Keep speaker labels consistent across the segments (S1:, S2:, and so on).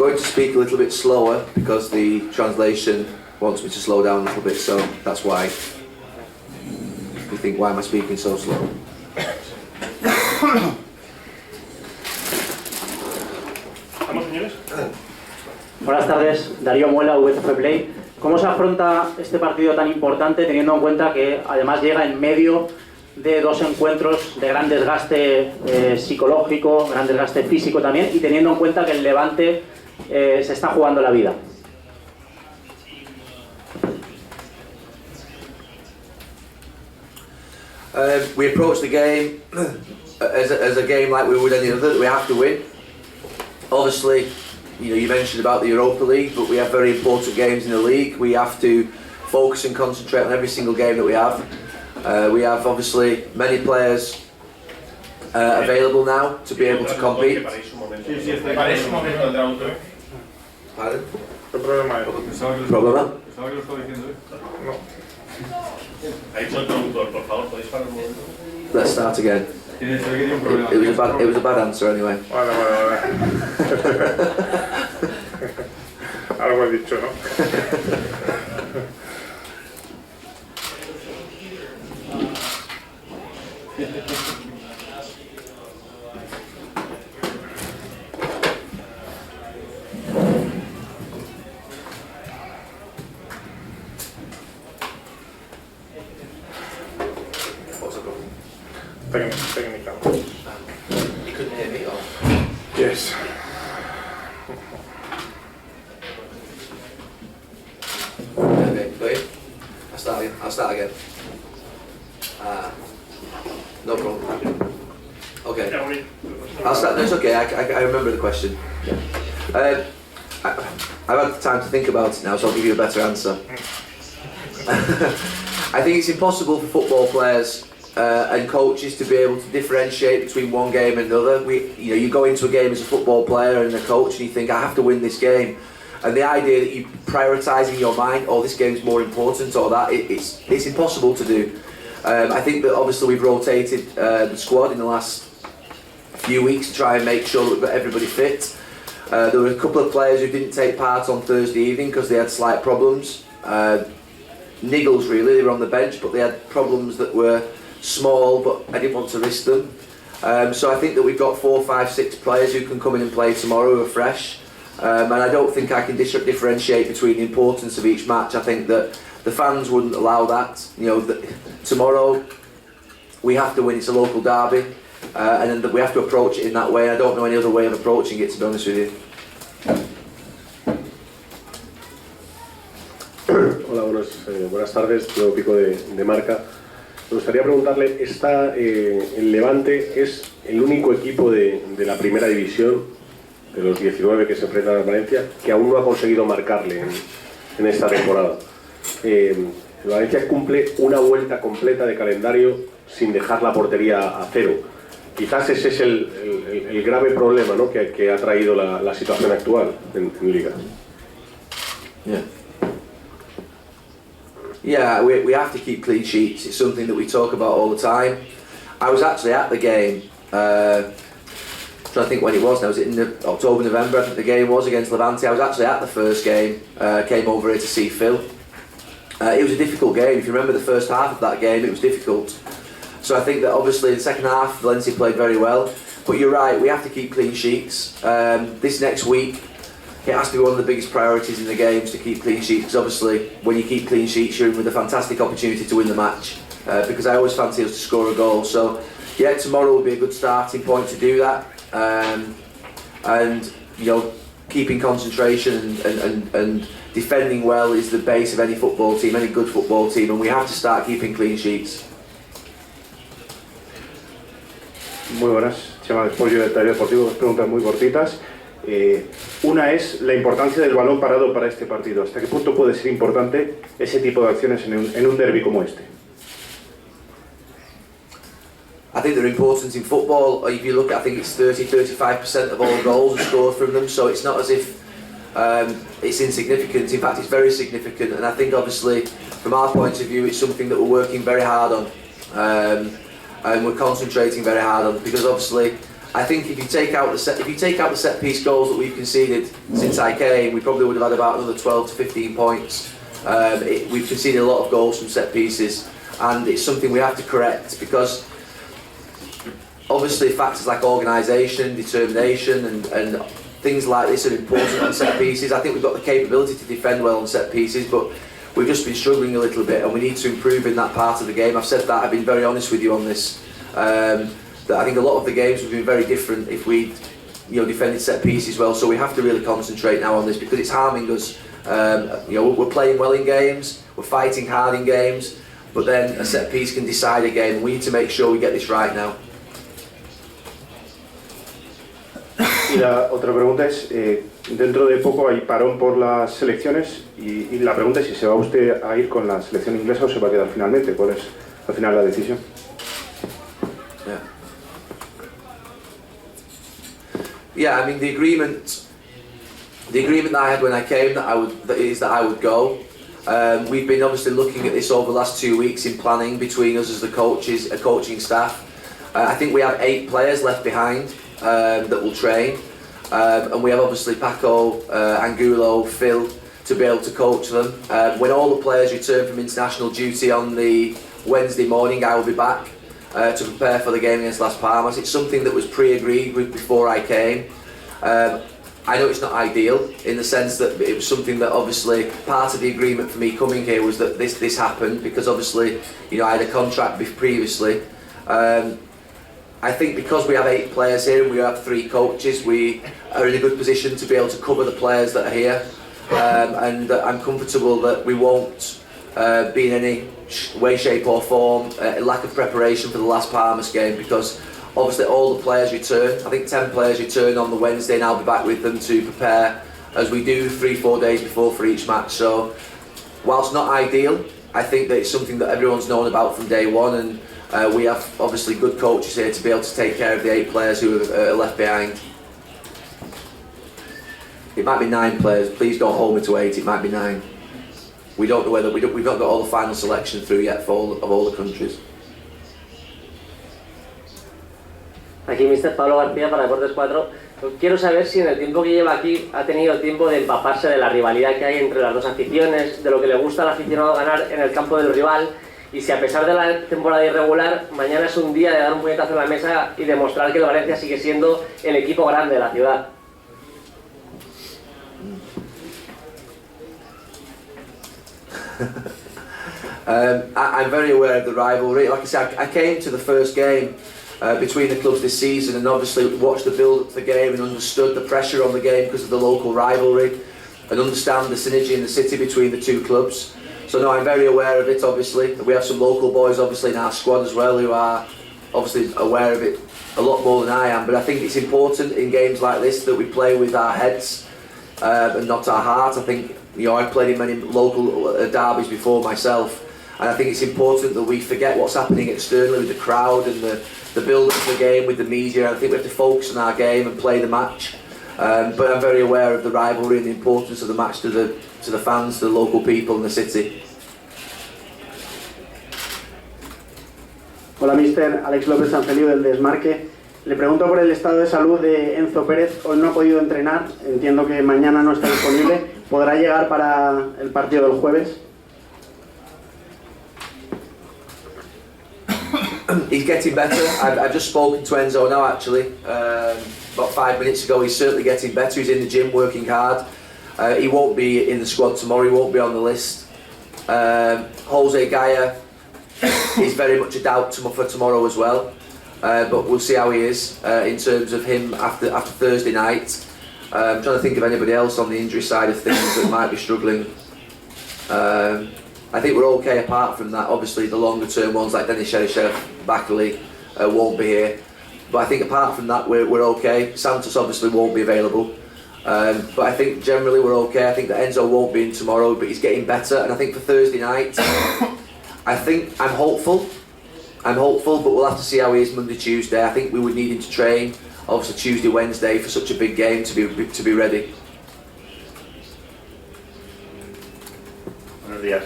S1: going to speak a little bit slower because the translation wants me to slow down a little bit, so that's why you think, why am I speaking so slow?
S2: Buenas tardes, Darío Muela, VCF Play. ¿Cómo se afronta este partido tan importante teniendo en cuenta que además llega en medio de dos encuentros de gran desgaste psicológico, gran desgaste físico también, y teniendo en cuenta que el Levante se está jugando la vida?
S1: We approach the game as a game like we would any other that we have to win. Obviously, you mentioned about the Europa League, but we have very important games in the league. We have to focus and concentrate on every single game that we have. We have obviously many players available now to be able to compete. Pardon? ¿Problema? Let's start again. It was a bad answer anyway.
S3: Vale. Algo he dicho, ¿no? Técnica.
S1: You couldn't hear me, or?
S3: Yes.
S1: Okay, wait. I'll start again. No problem. Okay. I'll start. No, it's okay. I remember the question. I've had time to think about it now, so I'll give you a better answer. I think it's impossible for football players and coaches to be able to differentiate between one game and another. You go into a game as a football player and a coach, and you think, I have to win this game. And the idea that you prioritise in your mind, oh, this game's more important, or that, it's impossible to do. I think that obviously we've rotated the squad in the last few weeks to try and make sure that we've got everybody fit. There were a couple of players who didn't take part on Thursday evening because they had slight problems. Niggles, really, they were on the bench, but they had problems that were small, but I didn't want to risk them. So I think that we've got 4, 5, 6 players who can come in and play tomorrow who are fresh. And I don't think I can differentiate between the importance of each match. I think that the fans wouldn't allow that. Tomorrow we have to win, it's a local derby, and then we have to approach it in that way. I don't know any other way of approaching it, to be honest with you.
S4: Hola, buenas tardes, Nuevo Pico de Marca. Me gustaría preguntarle, el Levante es el único equipo de la primera división, de los 19 que se enfrentan a Valencia, que aún no ha conseguido marcarle en esta temporada. El Valencia cumple una vuelta completa de calendario sin dejar la portería a cero. Quizás ese es el grave problema, ¿no?, que ha traído la situación actual en Liga.
S1: Yeah, we have to keep clean sheets. It's something that we talk about all the time. I was actually at the game, trying to think when it was now, was it in October, November, I think the game was against Levante. I was actually at the first game, came over here to see Phil. It was a difficult game. If you remember the first half of that game, it was difficult. So I think that obviously in the second half, Valencia played very well. But you're right, we have to keep clean sheets. This next week, it has to be one of the biggest priorities in the games to keep clean sheets, because obviously when you keep clean sheets you're in with a fantastic opportunity to win the match, because I always fancy us to score a goal. So yeah, tomorrow will be a good starting point to do that, and keeping concentration and defending well is the base of any football team, any good football team, and we have to start keeping clean sheets.
S5: Muy buenas, Chema Pollo del Taller Deportivo. Dos preguntas muy cortitas. Una es la importancia del balón parado para este partido. ¿Hasta qué punto puede ser importante ese tipo de acciones en un derbi como este?
S1: I think they're important in football. If you look at, I think it's 30-35% of all goals are scored from them, so it's not as if it's insignificant. In fact, it's very significant, and I think obviously from our point of view it's something that we're working very hard on, and we're concentrating very hard on, because obviously I think if you take out the set piece goals that we've conceded since I came, we probably would have had about another 12 to 15 points. We've conceded a lot of goals from set pieces, and it's something we have to correct, because obviously factors like organisation, determination and things like this are important on set pieces. I think we've got the capability to defend well on set pieces, but we've just been struggling a little bit, and we need to improve in that part of the game. I've said that, I've been very honest with you on this. That I think a lot of the games would have been very different if we defended set pieces well, so we have to really concentrate now on this, because it's harming us. We're playing well in games, we're fighting hard in games, but then a set piece can decide a game, and we need to make sure we get this right now.
S5: Y la otra pregunta es, dentro de poco hay parón por las selecciones y la pregunta es si se va usted a ir con la selección inglesa o se va a quedar finalmente. ¿Cuál es al final la decisión?
S1: Yeah, I mean the agreement that I had when I came that I would go. We've been obviously looking at this over the last 2 weeks in planning between us as the coaches, coaching staff. I think we have 8 players left behind that will train, and we have obviously Paco, Angulo, Phil to be able to coach them. When all the players return from international duty on the Wednesday morning, I will be back to prepare for the game against Las Palmas. It's something that was pre-agreed with before I came. I know it's not ideal in the sense that it was something that obviously part of the agreement for me coming here was that this happened, because obviously I had a contract previously. I think because we have 8 players here and we have 3 coaches, we are in a good position to be able to cover the players that are here, and I'm comfortable that we won't be in any way, shape or form a lack of preparation for the Las Palmas game, because obviously all the players return. I think 10 players return on the Wednesday, and I'll be back with them to prepare as we do 3-4 days before for each match. So whilst not ideal, I think that it's something that everyone's known about from day one, and we have obviously good coaches here to be able to take care of the 8 players who are left behind. It might be 9 players, please don't hold me to 8, it might be 9. We don't know whether, we've not got all the final selection through yet for all the countries.
S6: Aquí Mr. Pablo García para Deportes 4. Quiero saber si en el tiempo que lleva aquí ha tenido tiempo de empaparse de la rivalidad que hay entre las dos aficiones, de lo que le gusta al aficionado ganar en el campo del rival, y si a pesar de la temporada irregular, mañana es un día de dar un puñetazo en la mesa y demostrar que el Valencia sigue siendo el equipo grande de la ciudad.
S1: I'm very aware of the rivalry. Like I said, I came to the first game between the clubs this season, and obviously watched the build up to the game and understood the pressure on the game because of the local rivalry, and understand the synergy in the city between the 2 clubs. So no, I'm very aware of it. Obviously we have some local boys obviously in our squad as well who are obviously aware of it a lot more than I am, but I think it's important in games like this that we play with our heads and not our heart. I think I've played in many local derbies before myself, and I think it's important that we forget what's happening externally with the crowd and the build up to the game with the media. I think we have to focus on our game and play the match, but I'm very aware of the rivalry and the importance of the match to the fans, to the local people in the city.
S7: Hola, mister. Alex López Sanfeliu del Desmarque. Le pregunto por el estado de salud de Enzo Pérez. Hoy no ha podido entrenar, entiendo que mañana no está disponible. ¿Podrá llegar para el partido del jueves?
S1: He's getting better. I've just spoken to Enzo now actually, about 5 minutes ago. He's certainly getting better. He's in the gym working hard. He won't be in the squad tomorrow, he won't be on the list. Jose Gaya is very much a doubt for tomorrow as well, but we'll see how he is in terms of him after Thursday night. I'm trying to think of anybody else on the injury side of things that might be struggling. I think we're okay apart from that. Obviously the longer term ones like Denis Cheryshev, Bakali won't be here, but I think apart from that we're okay. Santos obviously won't be available, but I think generally we're okay. I think that Enzo won't be in tomorrow, but he's getting better, and I think for Thursday night I'm hopeful, but we'll have to see how he is Monday, Tuesday. I think we would need him to train obviously Tuesday, Wednesday for such a big game to be ready.
S5: Buenos días,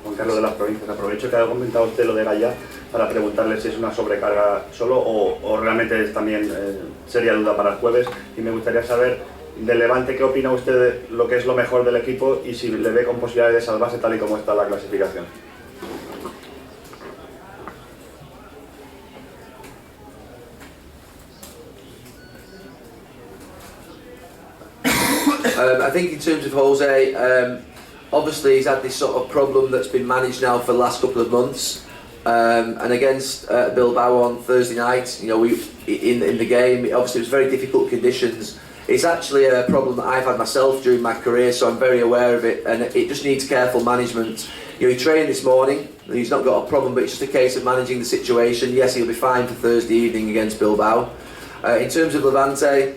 S5: Juan Carlos de las Provincias. Aprovecho que ha comentado usted lo de Gaya
S8: para preguntarle si es una sobrecarga solo o realmente es también sería duda para el jueves. Y me gustaría saber del Levante, ¿qué opina usted de lo que es lo mejor del equipo y si le ve con posibilidades de salvarse tal y como está la clasificación?
S1: I think in terms of Jose, obviously he's had this sort of problem that's been managed now for the last couple of months. And against Bilbao on Thursday night, you know, in the game, obviously it was very difficult conditions. It's actually a problem that I've had myself during my career, so I'm very aware of it, and it just needs careful management. You know, he trained this morning, he's not got a problem, but it's just a case of managing the situation. Yes, he'll be fine for Thursday evening against Bilbao. In terms of Levante,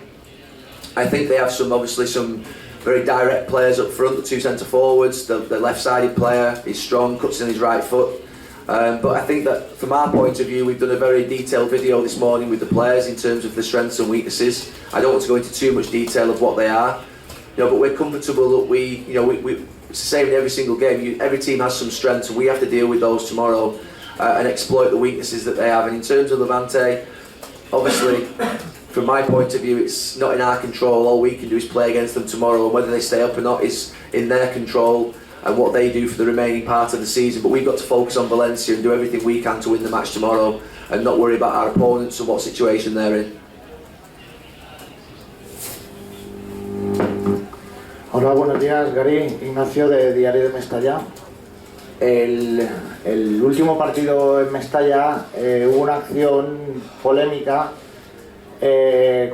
S1: I think they have obviously some very direct players up front, the two centre forwards, the left-sided player is strong, cuts in his right foot. But I think that from our point of view, we've done a very detailed video this morning with the players in terms of the strengths and weaknesses. I don't want to go into too much detail of what they are, you know, but we're comfortable that it's the same in every single game. Every team has some strengths, and we have to deal with those tomorrow and exploit the weaknesses that they have. And in terms of Levante, obviously, from my point of view, it's not in our control. All we can do is play against them tomorrow, and whether they stay up or not is in their control and what they do for the remaining part of the season. But we've got to focus on Valencia and do everything we can to win the match tomorrow and not worry about our opponents and what situation they're in.
S9: Hola, buenos días, Gary. Ignacio de Diario de Mestalla. El último partido en Mestalla hubo una acción polémica que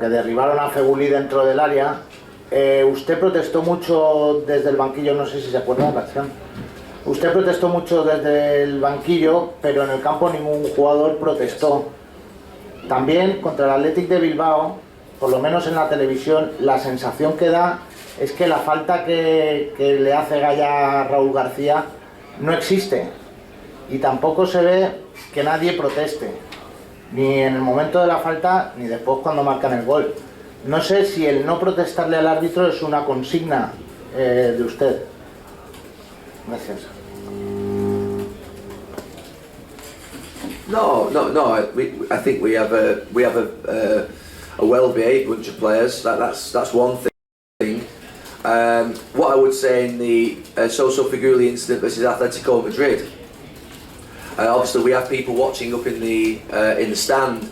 S9: derribaron a Feguli dentro del área. Usted protestó mucho desde el banquillo, no sé si se acuerda de la acción. Usted protestó mucho desde el banquillo, pero en el campo ningún jugador protestó. También contra el Athletic de Bilbao, por lo menos en la televisión, la sensación que da es que la falta que le hace Gaya a Raúl García no existe. Y tampoco se ve que nadie proteste, ni en el momento de la falta, ni después cuando marcan el gol. No sé si el no protestarle al árbitro es una consigna de usted. Gracias.
S1: No. I think we have a well-behaved bunch of players. That's one thing. What I would say in the Soso Figuli incident versus Atletico Madrid. Obviously, we have people watching up in the stand.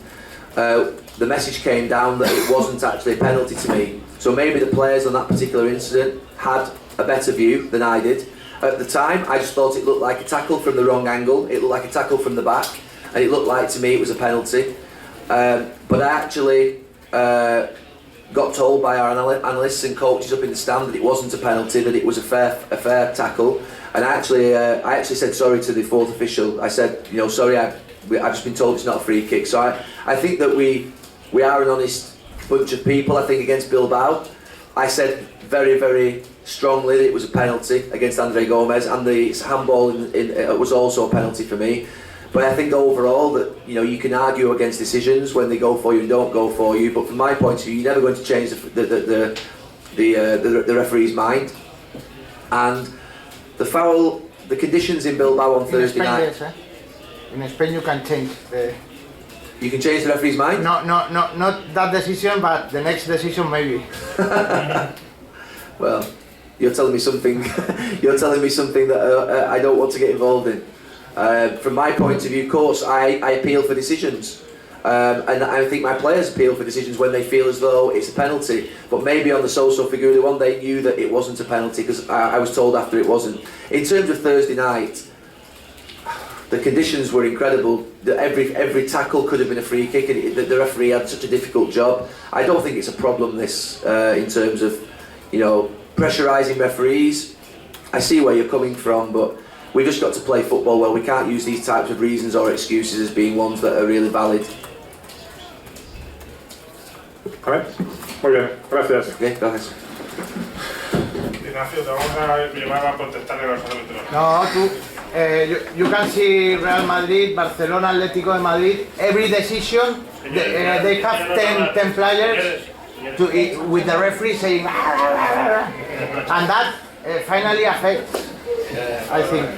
S1: The message came down that it wasn't actually a penalty to me. So maybe the players on that particular incident had a better view than I did. At the time, I just thought it looked like a tackle from the wrong angle. It looked like a tackle from the back, and it looked like to me it was a penalty. But I actually got told by our analysts and coaches up in the stand that it wasn't a penalty, that it was a fair tackle. And I actually said sorry to the fourth official. I said, you know, sorry, I've just been told it's not a free kick. So I think that we are an honest bunch of people. I think against Bilbao, I said very, very strongly that it was a penalty against Andre Gomez, and the handball was also a penalty for me. But I think overall that, you know, you can argue against decisions when they go for you and don't go for you. But from my point of view, you're never going to change the referee's mind. And the foul, the conditions in Bilbao on Thursday night.
S9: Yes, in Spain you can change the...
S1: You can change the referee's mind?
S9: No, not that decision, but the next decision maybe.
S1: Well, you're telling me something. You're telling me something that I don't want to get involved in. From my point of view, of course, I appeal for decisions, and I think my players appeal for decisions when they feel as though it's a penalty. But maybe on the Soso Figuli one, they knew that it wasn't a penalty because I was told after it wasn't. In terms of Thursday night, the conditions were incredible. Every tackle could have been a free kick, and the referee had such a difficult job. I don't think it's a problem this in terms of, you know, pressurising referees. I see where you're coming from, but we just got to play football well. We can't use these types of reasons or excuses as being ones that are really valid.
S3: Vale, muy bien, gracias.
S1: Okay, gracias.
S3: Ignacio, te vamos a llevar a protestarle a los árbitros.
S9: No, tú. You can see Real Madrid, Barcelona, Atlético de Madrid. Every decision, they have 10 players with the referee saying, and that finally affects. I think.